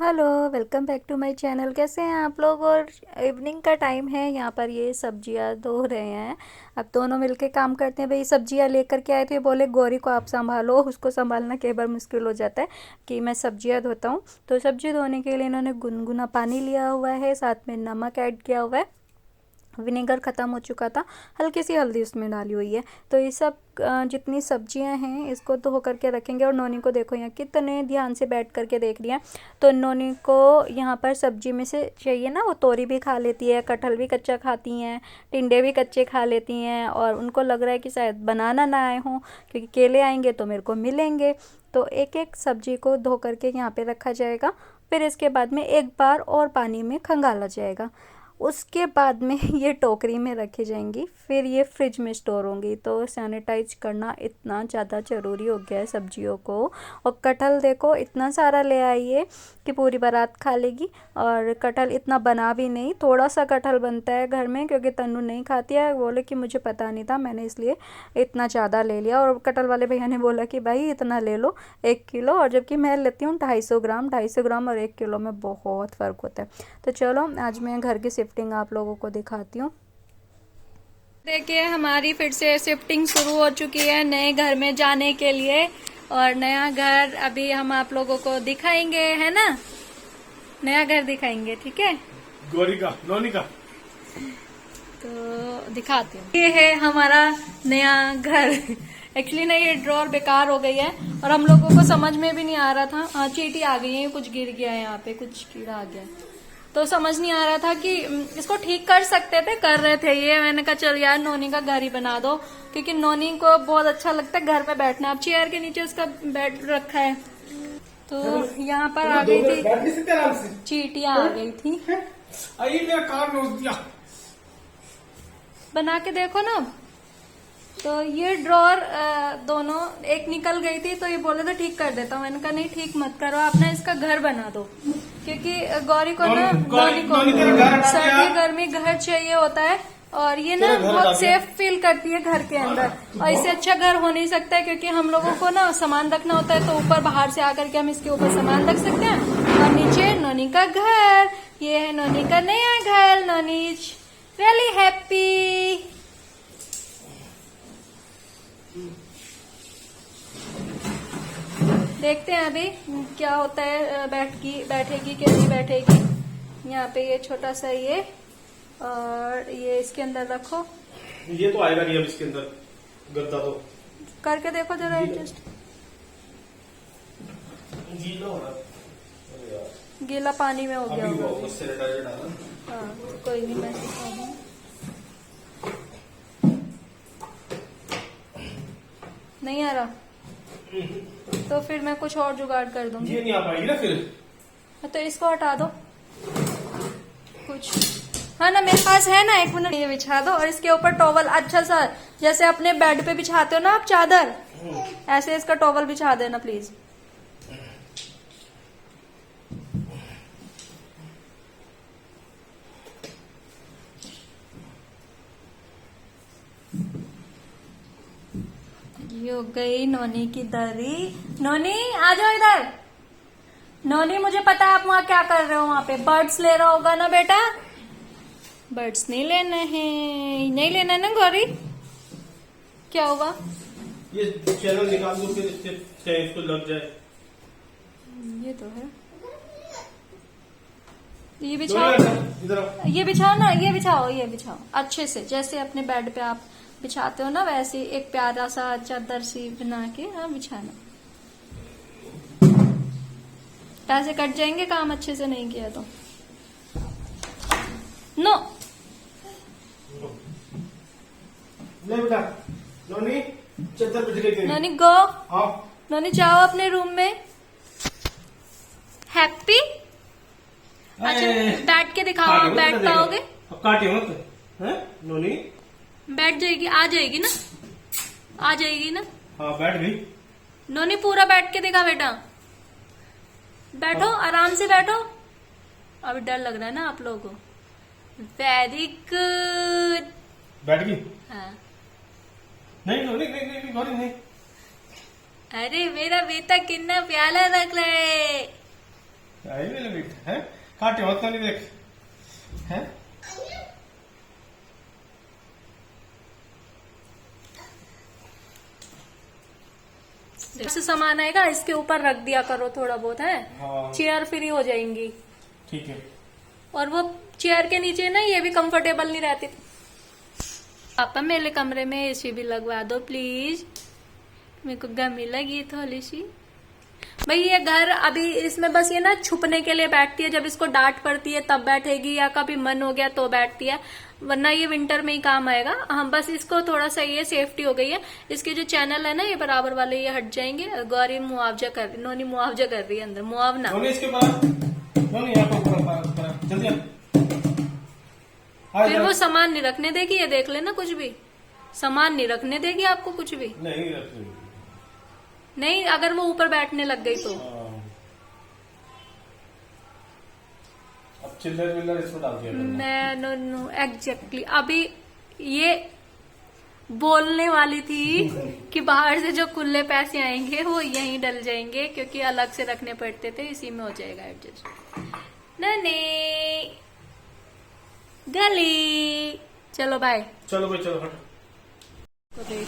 Hello, welcome back to my channel. कैसे हैं आप लोग। और इवनिंग का टाइम है, यहाँ पर ये सब्जियां धो रहे हैं। अब दोनों मिलके काम करते हैं। भाई सब्जियां लेकर के आए थे, बोले गौरी को आप संभालो, उसको संभालना कई बार मुश्किल हो जाता है कि मैं सब्जियां धोता हूँ। तो सब्जी धोने के लिए इन्होंने गुनगुना पानी लिया हुआ है, साथ में नमक ऐड किया हुआ है। विनेगर ख़त्म हो चुका था, हल्की सी हल्दी उसमें डाली हुई है। तो ये सब जितनी सब्जियां हैं इसको धो करके रखेंगे। और नोनी को देखो यहाँ कितने ध्यान से बैठ करके देख रही है। तो नोनी को यहाँ पर सब्जी में से चाहिए ना, वो तोरी भी खा लेती है, कटहल भी कच्चा खाती हैं, टिंडे भी कच्चे खा लेती हैं। और उनको लग रहा है कि शायद बनाना ना आए हों, क्योंकि केले आएंगे तो मेरे को मिलेंगे। तो एक एक सब्जी को धो करके यहाँ पे रखा जाएगा। फिर इसके बाद में एक बार और पानी में खंगाला जाएगा। उसके बाद में ये टोकरी में रखी जाएंगी, फिर ये फ्रिज में स्टोर होंगी। तो सैनिटाइज करना इतना ज़्यादा ज़रूरी हो गया है सब्जियों को। और कटहल देखो इतना सारा ले आई है कि पूरी बारात खा लेगी। और कटहल इतना बना भी नहीं, थोड़ा सा कटहल बनता है घर में, क्योंकि तन्नू नहीं खाती है। बोले कि मुझे पता नहीं था, मैंने इसलिए इतना ज़्यादा ले लिया। और कटहल वाले भैया ने बोला कि भाई इतना ले लो, 1 किलो। और जबकि मैं लेती हूँ 250 ग्राम। 250 ग्राम और 1 किलो में बहुत फ़र्क होता है। तो चलो आज मैं घर की शिफ्टिंग आप लोगों को दिखाती हूँ। देखिए हमारी फिर से शिफ्टिंग शुरू हो चुकी है नए घर में जाने के लिए। और नया घर अभी हम आप लोगों को दिखाएंगे, है ना। नया घर दिखाएंगे, ठीक है। गौरी का, नौनी का। तो दिखाती हूँ, ये है हमारा नया घर। एक्चुअली ना ये ड्रॉर बेकार हो गई है और हम लोगों को समझ में भी नहीं आ रहा था। हाँ चींटी आ गई है, कुछ गिर गया है यहाँ पे, कुछ कीड़ा आ गया। तो समझ नहीं आ रहा था कि इसको ठीक कर सकते थे, कर रहे थे ये। मैंने कहा चल यार नोनी का घर ही बना दो, क्योंकि नोनी को बहुत अच्छा लगता है घर पे बैठना। अब चेयर के नीचे उसका बेड रखा है। तो यहाँ पर आ गई थी चींटियां, आ गई थी। मेरा कार नोच दिया। बना के देखो ना। तो ये ड्रॉर दोनों एक निकल गई थी, तो ये बोले थे ठीक कर देता हूँ। मैंने कहा नहीं ठीक मत करो, आप ना इसका घर बना दो। क्योंकि गौरी को ना, गौरी को सर्दी गर्मी घर चाहिए होता है। और ये ना बहुत सेफ फील करती है घर के अंदर। और इससे अच्छा घर हो नहीं सकता है, क्योंकि हम लोगों को ना सामान रखना होता है। तो ऊपर बाहर से आकर के हम इसके ऊपर सामान रख सकते हैं। और नीचे नोनी का घर, ये है नोनी का नया घर। नोनी इज रियली हैप्पी। देखते हैं अभी क्या होता है, बैठेगी कि नहीं बैठेगी। यहाँ पे ये छोटा सा ये, और ये इसके अंदर रखो। ये तो आएगा नहीं अब इसके अंदर गद्दा। तो करके देखो जरा एडजस्ट। गीला हो रहा है, गीला पानी में हो गया अभी होगा। सैनिटाइजर डाला। हाँ कोई नहीं, मैं सिखा दूँ। नहीं आ रहा तो फिर मैं कुछ और जुगाड़ कर दूंगी। ये नहीं आ पाएगी ना फिर। तो इसको हटा दो कुछ। हाँ ना, मेरे पास है ना, 1 मिनट। ये बिछा दो और इसके ऊपर टॉवल अच्छा सा, जैसे अपने बेड पे बिछाते हो ना आप चादर, ऐसे इसका टॉवल बिछा देना प्लीज। ये हो गई नोनी की दरी। नोनी आ जाओ इधर। नोनी मुझे पता है आप वहाँ क्या कर रहे हो, वहाँ पे बर्ड्स ले रहा होगा ना बेटा। बर्ड्स नहीं लेना है, नहीं लेना है ना गौरी। क्या होगा? ये चैनल निकाल दो फिर इससे इसको लग जाए। ये तो है। ये बिछाओ, इधर ये बिछाओ ना, ये बिछाओ, ये बिछाओ अच्छे से, जैसे अपने बेड पे आप बिछाते हो ना, वैसे एक प्यारा सा चादर सी बना के हाँ बिछाना। पैसे कट जाएंगे काम अच्छे से नहीं किया तो। नो ले बेटा। नोनी चादर बिछ गई। नोनी गो। हाँ नोनी जाओ अपने रूम में। हैप्पी। अच्छा बैठ के दिखाओ, बैठ पाओगे? अब काटे मत हैं नोनी। बैठ जाएगी, आ जाएगी ना, आ जाएगी ना। हाँ बैठ गई। नोनी पूरा बैठ के दिखा बेटा। बैठो आराम से बैठो। अभी डर लग रहा है ना आप लोगों को। Very good. बैठ गई। हाँ नहीं नोनी नहीं नहीं गौरी नहीं। अरे मेरा बेटा कितना प्यारा लग रहा है। आई मेरे बेटा है, काटे मत नहीं देख है। जैसे सामान आएगा इसके ऊपर रख दिया करो थोड़ा बहुत है। हाँ। चेयर फ्री हो जाएंगी। ठीक है। और वो चेयर के नीचे ना ये भी कंफर्टेबल नहीं रहती। पापा मेरे कमरे में एसी भी लगवा दो प्लीज, मेरे को गर्मी लगी थोड़ी सी। भाई ये घर अभी इसमें बस ये ना छुपने के लिए बैठती है, जब इसको डांट पड़ती है तब बैठेगी या कभी मन हो गया तो बैठती है, वरना ये विंटर में ही काम आएगा। हम बस इसको थोड़ा सा ये सेफ्टी हो गई है। इसके जो चैनल है ना ये बराबर वाले ये हट जाएंगे। गौरी मुआवजा कर रही, नोनी मुआवजा कर रही है अंदर, मुआवना। इसके बाद यहाँ पर जल्दी फिर वो सामान नहीं रखने देगी, ये देख लेना, कुछ भी सामान नहीं रखने देगी आपको, कुछ भी नहीं रखने नहीं। अगर वो ऊपर बैठने लग गई तो अब चिल्लर विल्लर इसको डाल दिया मैं नो एग्जैक्टली अभी ये बोलने वाली थी कि बाहर से जो खुले पैसे आएंगे वो यहीं डल जाएंगे, क्योंकि अलग से रखने पड़ते थे, इसी में हो जाएगा एडजस्ट। ननी गली चलो बाय। चलो भाई चलो हट।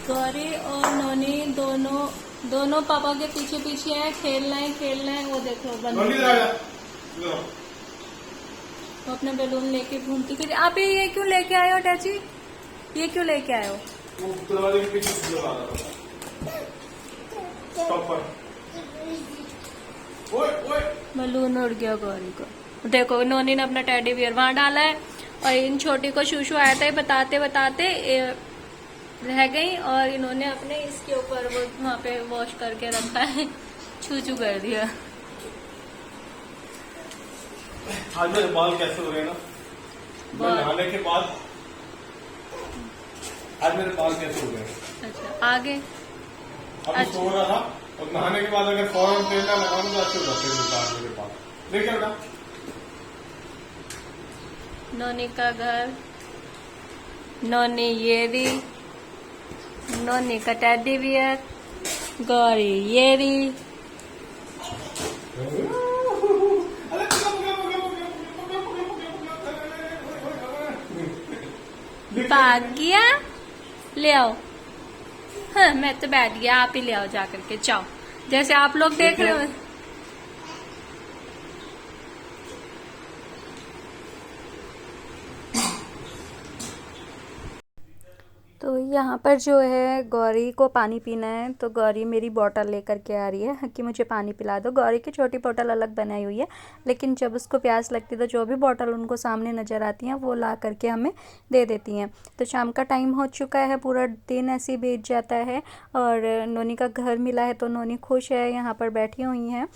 गौरी और नोनी दोनों पापा के पीछे पीछे है, खेल रहे हैं। वो देखो वो अपने बैलून लेके घूमती फिर। आप ये क्यों लेके आए हो टैची, ये क्यों लेके आए हो? वो दरवाजे के पीछे लगा रहा था। ओए बैलून उड़ गया गौरी को। देखो नोनी ने अपना टेडी बियर वहां डाला है और इन छोटी को शूशू आया था बताते बताते रह गई, और इन्होंने अपने इसके ऊपर वो वहां पे वॉश करके रखा है, छू कर दिया। आज मेरे बाल कैसे हो रहे हैं ना, मैं नहाने के बाद आज मेरे बाल कैसे हो गए। अच्छा आगे अब सो रहा था और नहाने के बाद अगर फौरन तेल ना लगाऊं तो अच्छे हो जाते हैं बाल मेरे पास। देखिए बेटा नोनी का घर, नोनी ये भी, नोनी का टेडी बियर, गौरी ये भी। भाग गया, ले आओ। हाँ, मैं तो बैठ गया, आप ही ले आओ जाकर के, चाओ जैसे आप लोग देख रहे हो। तो यहाँ पर जो है गौरी को पानी पीना है, तो गौरी मेरी बोतल लेकर के आ रही है कि मुझे पानी पिला दो। गौरी की छोटी बोतल अलग बनाई हुई है, लेकिन जब उसको प्यास लगती है तो जो भी बोतल उनको सामने नज़र आती हैं वो ला करके हमें दे देती हैं। तो शाम का टाइम हो चुका है, पूरा दिन ऐसे ही बीत जाता है और नोनी का घर मिला है तो नोनी खुश है, यहाँ पर बैठी हुई हैं।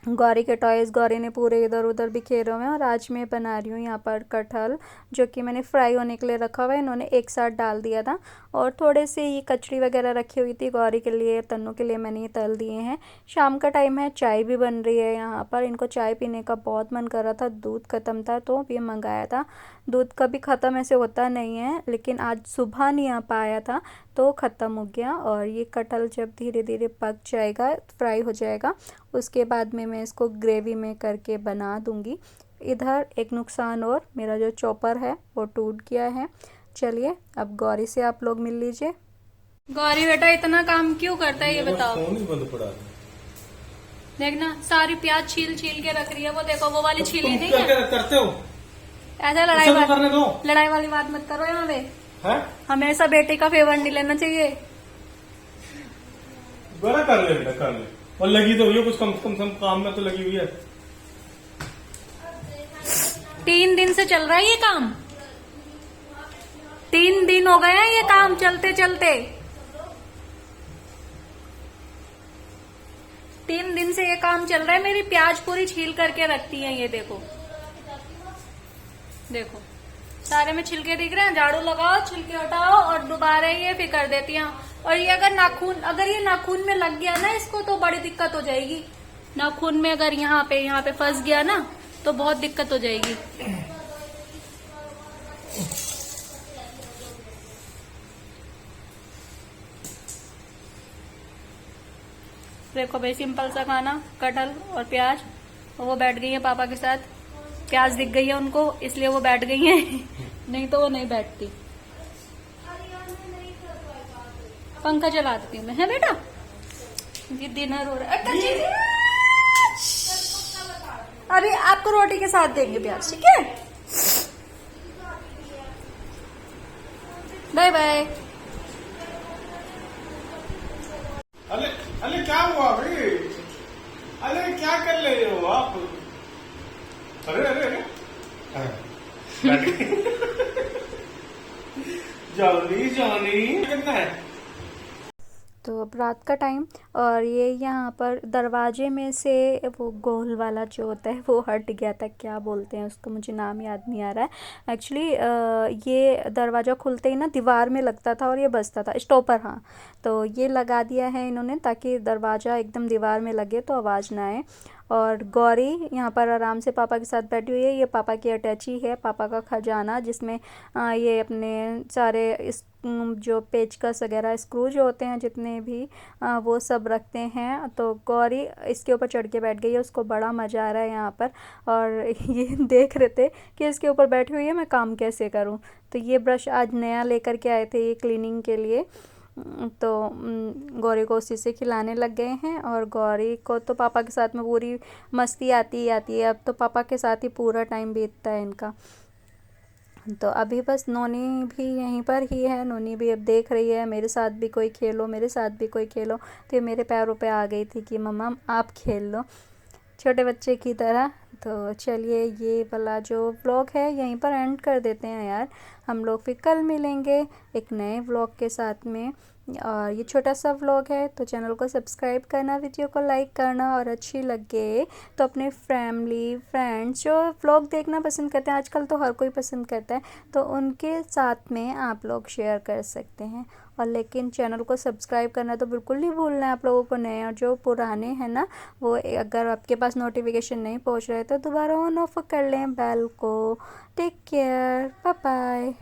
गौरी के टॉयज़ गौरी ने पूरे इधर उधर बिखेरे हुए हैं। और आज मैं बना रही हूँ यहाँ पर कटहल, जो कि मैंने फ्राई होने के लिए रखा हुआ है, इन्होंने एक साथ डाल दिया था। और थोड़े से ये कचड़ी वगैरह रखी हुई थी गौरी के लिए, तन्नू के लिए मैंने ये तल दिए हैं। शाम का टाइम है, चाय भी बन रही है यहाँ पर। इनको चाय पीने का बहुत मन कर रहा था, दूध ख़त्म था तो ये मंगाया था। दूध कभी ख़त्म ऐसे होता नहीं है, लेकिन आज सुबह नहीं आ पाया था तो ख़त्म हो गया। और ये कटहल जब धीरे धीरे पक जाएगा, फ्राई हो जाएगा, उसके बाद में मैं इसको ग्रेवी में करके बना दूंगी। इधर एक नुकसान और, मेरा जो चॉपर है वो टूट गया है। चलिए अब गौरी से आप लोग मिल लीजिए। गौरी बेटा इतना काम क्यों करता है ये बताओ। बंद पड़ा है। देखना सारी प्याज छील छील के रख रही है, वो देखो वो वाली छीली नहीं है। करते हो ऐसा लड़ाई वाली बात मत करो यहाँ पे। हमेशा बेटे का फेवर नहीं लेना चाहिए। बड़ा कर ले बेटा, कर ले। और लगी तो हुई है कुछ कम से कम काम में तो लगी हुई है। 3 दिन से चल रहा है ये काम, 3 दिन हो गए हैं ये काम चलते चलते। 3 दिन से ये काम चल रहा है। मेरी प्याज पूरी छील करके रखती है, ये देखो देखो सारे में छिलके दिख रहे हैं। झाड़ू लगाओ, छिलके हटाओ और दोबारा ये फिर कर देती हैं। और ये अगर ये नाखून में लग गया ना इसको तो बड़ी दिक्कत हो जाएगी। नाखून में अगर यहाँ पे फंस गया ना तो बहुत दिक्कत हो जाएगी। देखो भाई सिंपल सा खाना, कटहल और प्याज और वो बैठ गई है पापा के साथ। प्याज दिख गई है उनको, इसलिए वो बैठ गई है। नहीं तो वो नहीं बैठती। पंखा चला देती हूँ मैं, है बेटा? ये डिनर हो रहा है। अरे आपको रोटी के साथ देंगे प्याज, ठीक है? Bye bye. अरे अरे क्या हुआ भाई? अरे क्या कर रहे हो आप? अरे अरे अरे हाँ, बैठ गई। जॉनी जॉनी कितना है? तो अब रात का टाइम, और ये यहाँ पर दरवाजे में से वो गोल वाला जो होता है वो हट गया था। क्या बोलते हैं उसको, मुझे नाम याद नहीं आ रहा है एक्चुअली। ये दरवाज़ा खुलते ही ना दीवार में लगता था और ये बजता था, स्टॉपर। हाँ, तो ये लगा दिया है इन्होंने ताकि दरवाज़ा एकदम दीवार में लगे तो आवाज़ ना आए। और गौरी यहाँ पर आराम से पापा के साथ बैठी हुई है। ये पापा की अटैची है, पापा का खजाना, जिसमें ये अपने सारे इस जो पेचकस वगैरह स्क्रू जो होते हैं जितने भी वो सब रखते हैं। तो गौरी इसके ऊपर चढ़ के बैठ गई है, उसको बड़ा मज़ा आ रहा है यहाँ पर। और ये देख रहे थे कि इसके ऊपर बैठी हुई है, मैं काम कैसे करूँ। तो ये ब्रश आज नया लेकर के आए थे ये क्लीनिंग के लिए। तो गौरी को उसी से खिलाने लग गए हैं। और गौरी को तो पापा के साथ में पूरी मस्ती आती ही आती है। अब तो पापा के साथ ही पूरा टाइम बीतता है इनका। तो अभी बस नोनी भी यहीं पर ही है। नोनी भी अब देख रही है मेरे साथ भी कोई खेलो, मेरे साथ भी कोई खेलो। तो ये मेरे पैरों पे आ गई थी कि मम्मा आप खेल लो, छोटे बच्चे की तरह। तो चलिए ये वाला जो व्लॉग है यहीं पर एंड कर देते हैं यार। हम लोग फिर कल मिलेंगे एक नए व्लॉग के साथ में। और ये छोटा सा व्लॉग है, तो चैनल को सब्सक्राइब करना, वीडियो को लाइक करना, और अच्छी लगे तो अपने फैमिली फ्रेंड्स जो व्लॉग देखना पसंद करते हैं, आजकल तो हर कोई पसंद करता है, तो उनके साथ में आप लोग शेयर कर सकते हैं। और लेकिन चैनल को सब्सक्राइब करना तो बिल्कुल नहीं भूलना है आप लोगों को। नए और जो पुराने हैं ना, वो अगर आपके पास नोटिफिकेशन नहीं पहुंच रहे तो दोबारा ऑन ऑफ कर लें बेल को। Take care, bye bye.